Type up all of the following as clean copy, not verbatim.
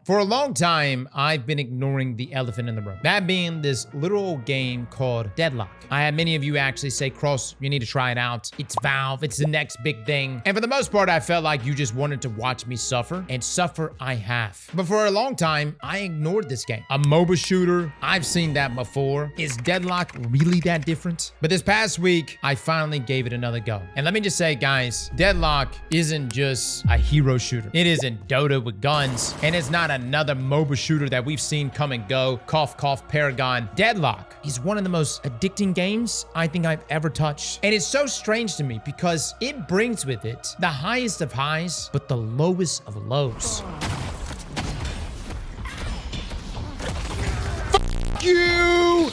For a long time, I've been ignoring the elephant in the room. That being this little old game called Deadlock. I had many of you actually say, Cross, you need to try it out. It's Valve, it's the next big thing. And for the most part, I felt like you just wanted to watch me suffer, and suffer I have. But for a long time, I ignored this game. A MOBA shooter, I've seen that before. Is Deadlock really that different? But this past week, I finally gave it another go. And let me just say, guys, Deadlock isn't just a hero shooter. It isn't Dota with guns, and it's not another MOBA shooter that we've seen come and go. Cough, cough, Paragon. Deadlock is one of the most addicting games I think I've ever touched. And it's so strange to me because it brings with it the highest of highs, but the lowest of lows. Fuck you!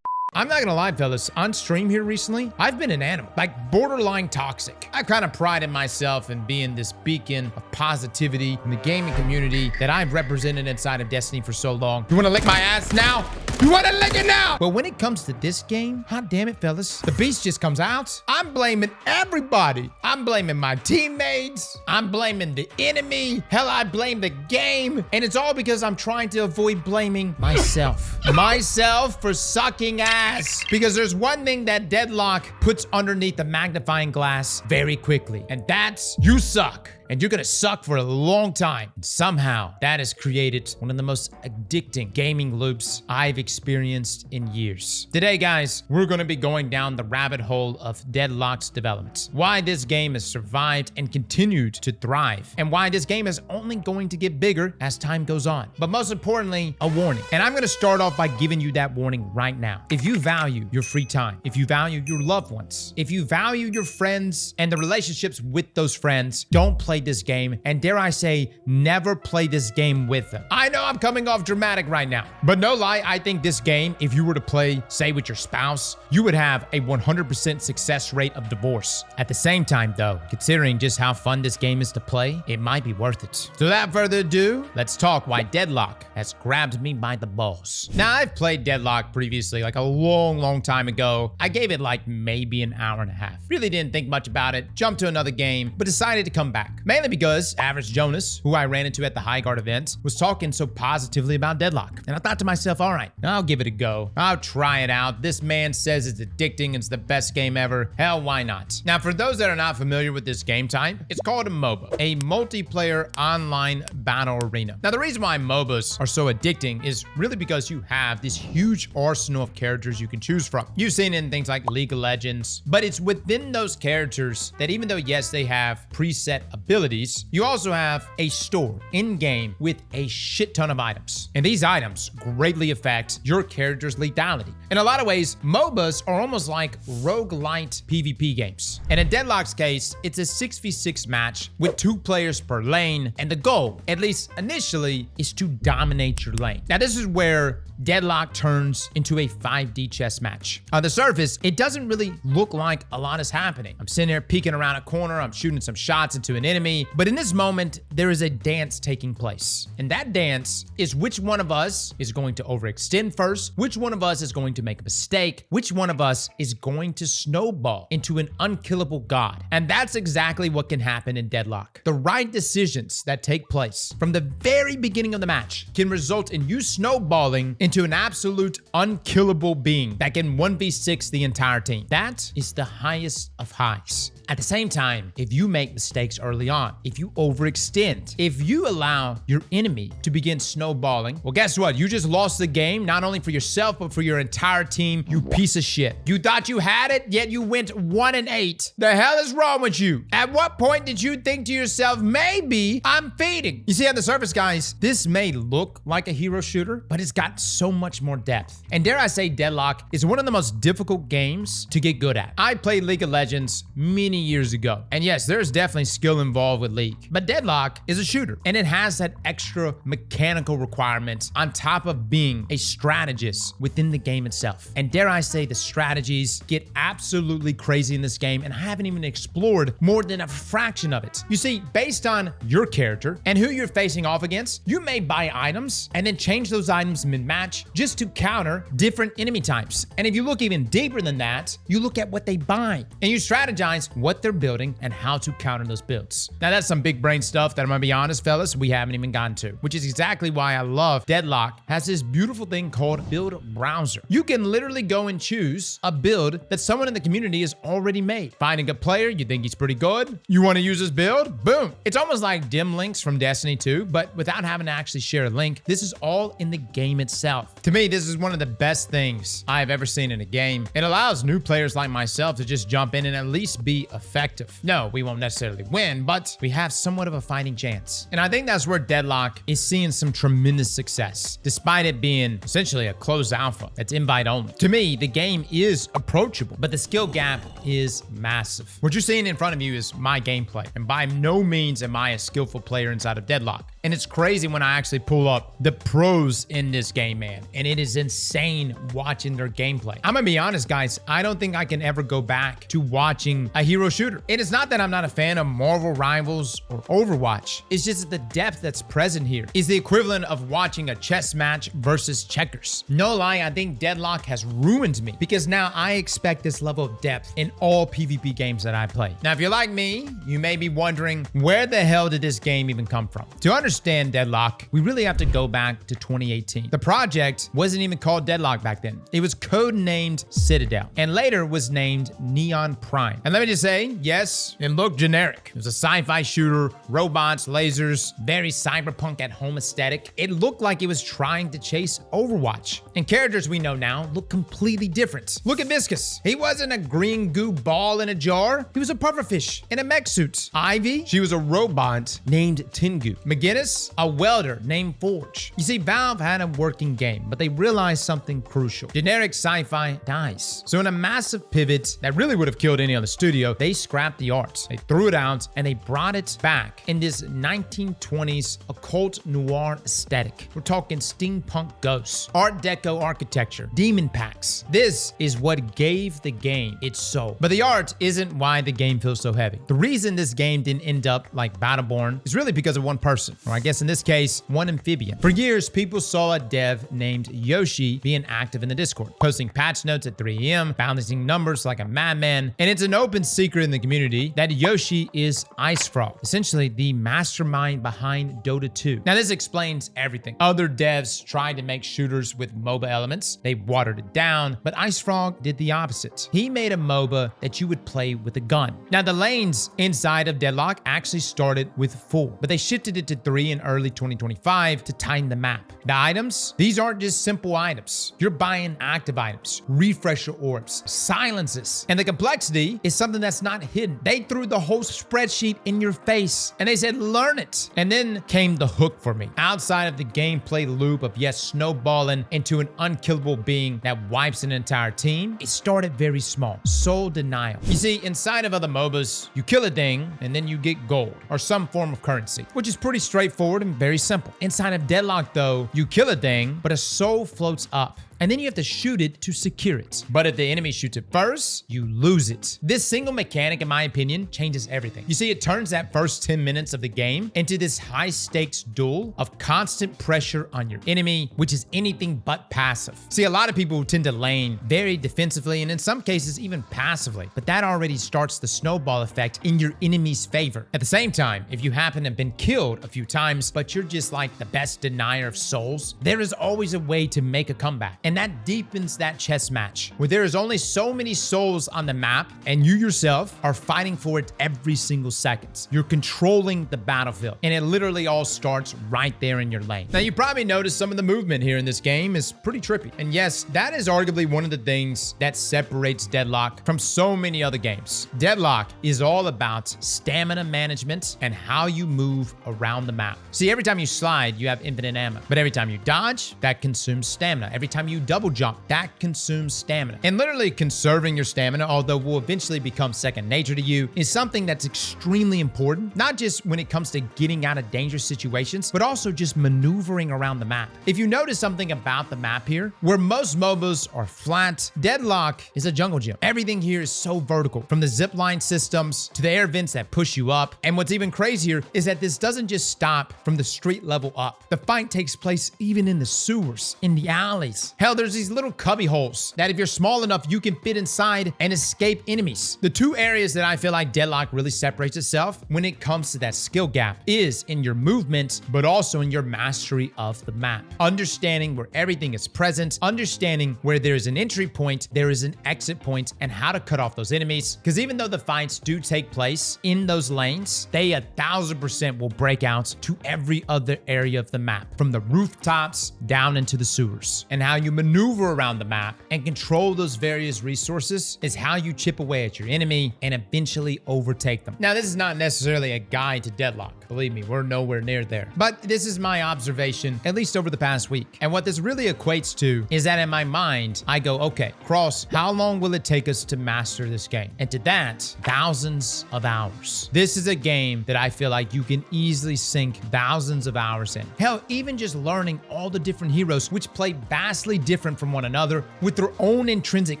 I'm not gonna lie, fellas, on stream here recently, I've been an animal, like borderline toxic. I kind of prided myself in being this beacon of positivity in the gaming community that I've represented inside of Destiny for so long. You wanna lick my ass now? You wanna lick it now? But when it comes to this game, hot damn it, fellas, the beast just comes out. I'm blaming everybody. I'm blaming my teammates. I'm blaming the enemy. Hell, I blame the game. And it's all because I'm trying to avoid blaming myself. Myself for sucking ass. Because there's one thing that Deadlock puts underneath the magnifying glass very quickly, and that's you suck. And you're gonna suck for a long time. And somehow, that has created one of the most addicting gaming loops I've experienced in years. Today, guys, we're gonna be going down the rabbit hole of Deadlock's development. Why this game has survived and continued to thrive. And why this game is only going to get bigger as time goes on. But most importantly, a warning. And I'm gonna start off by giving you that warning right now. If you value your free time, if you value your loved ones, if you value your friends and the relationships with those friends, don't play this game, and dare I say, never play this game with them. I know I'm coming off dramatic right now, but no lie, I think this game, if you were to play, say, with your spouse, you would have a 100% success rate of divorce. At the same time, though, considering just how fun this game is to play, it might be worth it. So without further ado, let's talk why Deadlock has grabbed me by the balls. Now, I've played Deadlock previously, like a long time ago. I gave it like maybe an hour and a half. Really didn't think much about it, jumped to another game, but decided to come back. Mainly because Average Jonas, who I ran into at the High Guard event, was talking so positively about Deadlock. And I thought to myself, all right, I'll give it a go. I'll try it out. This man says it's addicting, it's the best game ever. Hell, why not? Now, for those that are not familiar with this game type, it's called a MOBA, a multiplayer online battle arena. Now, the reason why MOBAs are so addicting is really because you have this huge arsenal of characters you can choose from. You've seen it in things like League of Legends, but it's within those characters that even though, yes, they have preset abilities, you also have a store in-game with a shit ton of items. And these items greatly affect your character's lethality. In a lot of ways, MOBAs are almost like roguelite PvP games. And in Deadlock's case, it's a 6v6 match with 2 players per lane. And the goal, at least initially, is to dominate your lane. Now, this is where Deadlock turns into a 5D chess match. On the surface, it doesn't really look like a lot is happening. I'm sitting there peeking around a corner, I'm shooting some shots into an enemy, but in this moment, there is a dance taking place. And that dance is which one of us is going to overextend first, which one of us is going to make a mistake, which one of us is going to snowball into an unkillable god. And that's exactly what can happen in Deadlock. The right decisions that take place from the very beginning of the match can result in you snowballing into an absolute unkillable being that can 1v6 the entire team. That is the highest of highs. At the same time, if you make mistakes early on, if you overextend, if you allow your enemy to begin snowballing, well, guess what? You just lost the game, not only for yourself, but for your entire team, you piece of shit. You thought you had it, yet you went 1-8. The hell is wrong with you? At what point did you think to yourself, maybe I'm feeding? You see, on the surface, guys, this may look like a hero shooter, but it's got so much more depth. And dare I say, Deadlock is one of the most difficult games to get good at. I played League of Legends many years ago. And yes, there's definitely skill involved with League, but Deadlock is a shooter and it has that extra mechanical requirement on top of being a strategist within the game itself. And dare I say, the strategies get absolutely crazy in this game, and I haven't even explored more than a fraction of it. You see, based on your character and who you're facing off against, you may buy items and then change those items mid-match just to counter different enemy types. And if you look even deeper than that, you look at what they buy and you strategize what what they're building and how to counter those builds. Now that's some big brain stuff that I'm gonna be honest, fellas, we haven't even gotten to, which is exactly why I love Deadlock has this beautiful thing called Build Browser. You can literally go and choose a build that someone in the community has already made. Finding a player, you think he's pretty good, you wanna use his build, boom. It's almost like dim links from Destiny 2, but without having to actually share a link. This is all in the game itself. To me, this is one of the best things I've ever seen in a game. It allows new players like myself to just jump in and at least be effective. No, we won't necessarily win, but we have somewhat of a fighting chance. And I think that's where Deadlock is seeing some tremendous success, despite it being essentially a closed alpha that's invite only. To me, the game is approachable, but the skill gap is massive. What you're seeing in front of you is my gameplay, and by no means am I a skillful player inside of Deadlock. And it's crazy when I actually pull up the pros in this game, man. And it is insane watching their gameplay. I'm gonna be honest, guys. I don't think I can ever go back to watching a hero shooter. And it's not that I'm not a fan of Marvel Rivals or Overwatch. It's just that the depth that's present here is the equivalent of watching a chess match versus checkers. No lie, I think Deadlock has ruined me because now I expect this level of depth in all PvP games that I play. Now, if you're like me, you may be wondering, where the hell did this game even come from? To understand Deadlock, we really have to go back to 2018. The project wasn't even called Deadlock back then. It was codenamed Citadel and later was named Neon Prime. And let me just say, yes, it looked generic. It was a sci-fi shooter, robots, lasers, very cyberpunk at home aesthetic. It looked like it was trying to chase Overwatch. And characters we know now look completely different. Look at Viscus. He wasn't a green goo ball in a jar. He was a pufferfish in a mech suit. Ivy, she was a robot named Tengu. McGinnis, a welder named Forge. You see, Valve had a working game, but they realized something crucial. Generic sci-fi dies. So in a massive pivot that really would have killed any other studio, they scrapped the art. They threw it out and they brought it back in this 1920s occult noir aesthetic. We're talking steampunk ghosts, Art Deco architecture, demon packs. This is what gave the game its soul. But the art isn't why the game feels so heavy. The reason this game didn't end up like Battleborn is really because of one person, or I guess in this case, one amphibian. For years, people saw a dev named Yoshi being active in the Discord, posting patch notes at 3 a.m., balancing numbers like a madman, and it's an open secret in the community that Yoshi is IceFrog, essentially the mastermind behind Dota 2. Now, this explains everything. Other devs tried to make shooters with MOBA elements. They watered it down, but IceFrog did the opposite. He made a MOBA that you would play with a gun. Now, the lanes inside of Deadlock actually started with 4, but they shifted it to 3 in early 2025 to tighten the map. The items, these aren't just simple items. You're buying active items, refresher orbs, silences, and the complexity is something that's not hidden. They threw the whole spreadsheet in your face and they said, learn it. And then came the hook for me. Outside of the gameplay loop of snowballing into an unkillable being that wipes an entire team, it started very small. Soul denial. You see, inside of other MOBAs, you kill a thing and then you get gold or some form of currency, which is pretty straightforward and very simple. Inside of Deadlock though, you kill a thing, but a soul floats up. And then you have to shoot it to secure it. But if the enemy shoots it first, you lose it. This single mechanic, in my opinion, changes everything. You see, it turns that first 10 minutes of the game into this high stakes duel of constant pressure on your enemy, which is anything but passive. See, a lot of people tend to lane very defensively and in some cases even passively, but that already starts the snowball effect in your enemy's favor. At the same time, if you happen to have been killed a few times, but you're just like the best denier of souls, there is always a way to make a comeback. And that deepens that chess match where there is only so many souls on the map and you yourself are fighting for it every single second. You're controlling the battlefield and it literally all starts right there in your lane. Now you probably noticed some of the movement here in this game is pretty trippy. And yes, that is arguably one of the things that separates Deadlock from so many other games. Deadlock is all about stamina management and how you move around the map. See, every time you slide, you have infinite ammo, but every time you dodge, that consumes stamina. Every time you double jump, that consumes stamina. And literally conserving your stamina, although will eventually become second nature to you, is something that's extremely important, not just when it comes to getting out of dangerous situations, but also just maneuvering around the map. If you notice something about the map here, where most MOBAs are flat, Deadlock is a jungle gym. Everything here is so vertical, from the zipline systems to the air vents that push you up. And what's even crazier is that this doesn't just stop from the street level up. The fight takes place even in the sewers, in the alleys. Hell, Hell, there's these little cubby holes that if you're small enough, you can fit inside and escape enemies. The two areas that I feel like Deadlock really separates itself when it comes to that skill gap is in your movement, but also in your mastery of the map. Understanding where everything is present, understanding where there is an entry point, there is an exit point, and how to cut off those enemies. Because even though the fights do take place in those lanes, they 1000% will break out to every other area of the map, from the rooftops down into the sewers. And how you maneuver around the map and control those various resources is how you chip away at your enemy and eventually overtake them. Now, this is not necessarily a guide to Deadlock. Believe me, we're nowhere near there. But this is my observation, at least over the past week. And what this really equates to is that in my mind, I go, okay, Cross, how long will it take us to master this game? And to that, thousands of hours. This is a game that I feel like you can easily sink thousands of hours in. Hell, even just learning all the different heroes, which play vastly different from one another with their own intrinsic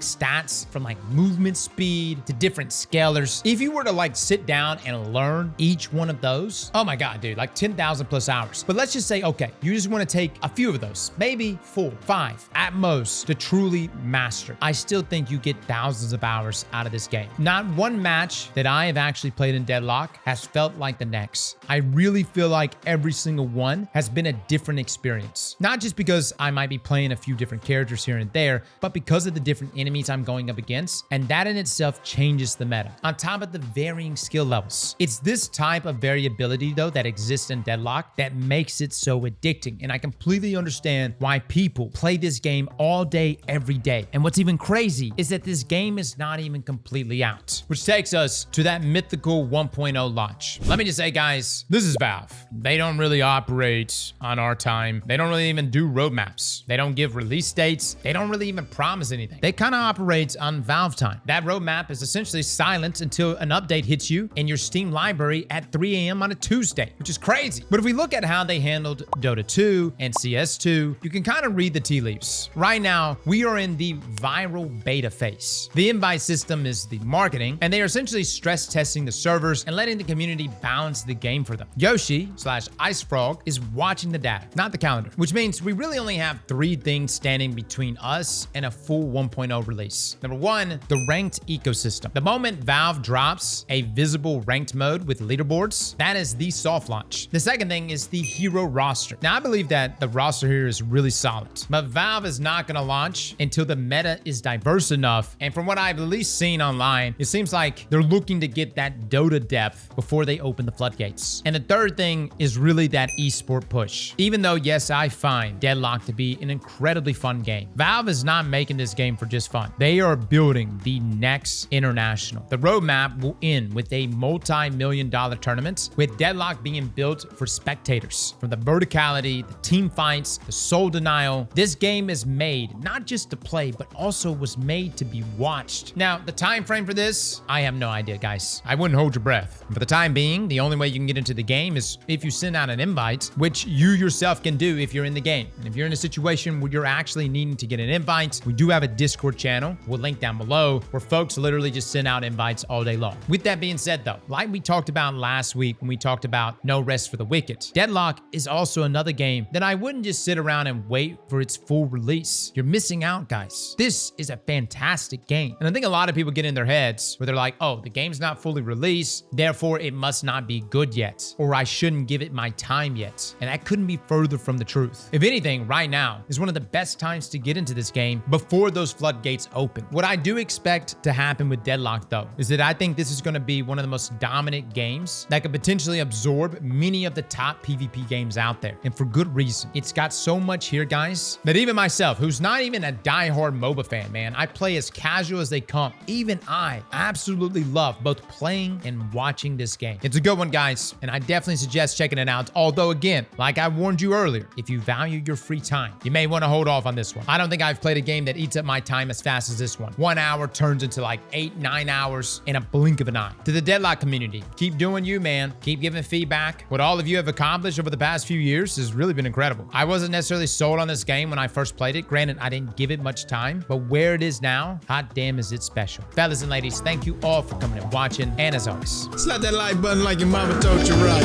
stats, from like movement speed to different scalers. If you were to like sit down and learn each one of those, oh my God, dude, like 10,000 plus hours. But let's just say, okay, you just want to take a few of those, maybe 4, 5 at most to truly master. I still think you get thousands of hours out of this game. Not one match that I have actually played in Deadlock has felt like the next. I really feel like every single one has been a different experience. Not just because I might be playing a few different characters here and there, but because of the different enemies I'm going up against. And that in itself changes the meta. On top of the varying skill levels. It's this type of variability though that exists in Deadlock that makes it so addicting. And I completely understand why people play this game all day, every day. And what's even crazy is that this game is not even completely out, which takes us to that mythical 1.0 launch. Let me just say, guys, this is Valve. They don't really operate on our time. They don't really even do roadmaps. They don't give release dates. They don't really even promise anything. They kind of operate on Valve time. That roadmap is essentially silent until an update hits you in your Steam library at 3 a.m. on a Tuesday, which is crazy. But if we look at how they handled Dota 2 and CS2, you can kind of read the tea leaves. Right now, we are in the viral beta phase. The invite system is the marketing, and they are essentially stress testing the servers and letting the community balance the game for them. Yoshi/IceFrog is watching the data, not the calendar, which means we really only have 3 things standing between us and a full 1.0 release. Number 1, the ranked ecosystem. The moment Valve drops a visible ranked mode with leaderboards, that is the soft launch. The second thing is the hero roster. Now, I believe that the roster here is really solid, but Valve is not going to launch until the meta is diverse enough. And from what I've at least seen online, it seems like they're looking to get that Dota depth before they open the floodgates. And the third thing is really that esport push. Even though, yes, I find Deadlock to be an incredibly fun game, Valve is not making this game for just fun. They are building the next international. The roadmap will end with a multi-million-dollar tournament, with Deadlock being built for spectators. From the verticality, the team fights, the soul denial, this game is made not just to play, but also was made to be watched. Now, the time frame for this, I have no idea, guys. I wouldn't hold your breath. For the time being, the only way you can get into the game is if you send out an invite, which you yourself can do if you're in the game. And if you're in a situation where you're actually needing to get an invite, we do have a Discord channel, we'll link down below, where folks literally just send out invites all day long. With that being said though, like we talked about last week when we talked about No Rest for the Wicked, Deadlock is also another game that I wouldn't just sit around and wait for its full release. You're missing out, guys. This is a fantastic game. And I think a lot of people get in their heads where they're like, oh, the game's not fully released, therefore it must not be good yet, or I shouldn't give it my time yet. And that couldn't be further from the truth. If anything, right now is one of the best times to get into this game before those floodgates open. What I do expect to happen with Deadlock though, is that I think this is going to be one of the most dominant games that could potentially absorb many of the top PvP games out there. And for good reason. It's got so much here, guys, that even myself, who's not even a diehard MOBA fan, man, I play as casual as they come. Even I absolutely love both playing and watching this game. It's a good one, guys, and I definitely suggest checking it out. Although again, like I warned you earlier, if you value your free time, you may want to hold off on this one. I don't think I've played a game that eats up my time as fast as this one. 1 hour turns into like 8-9 hours in a blink of an eye. To the Deadlock community, keep doing you, man. Keep giving feedback. What all of you have accomplished over the past few years has really been incredible. I wasn't necessarily sold on this game when I first played it. Granted, I didn't give it much time, but where it is now, hot damn is it special. Fellas and ladies, thank you all for coming and watching, and as always, slap that like button like your mama told you right.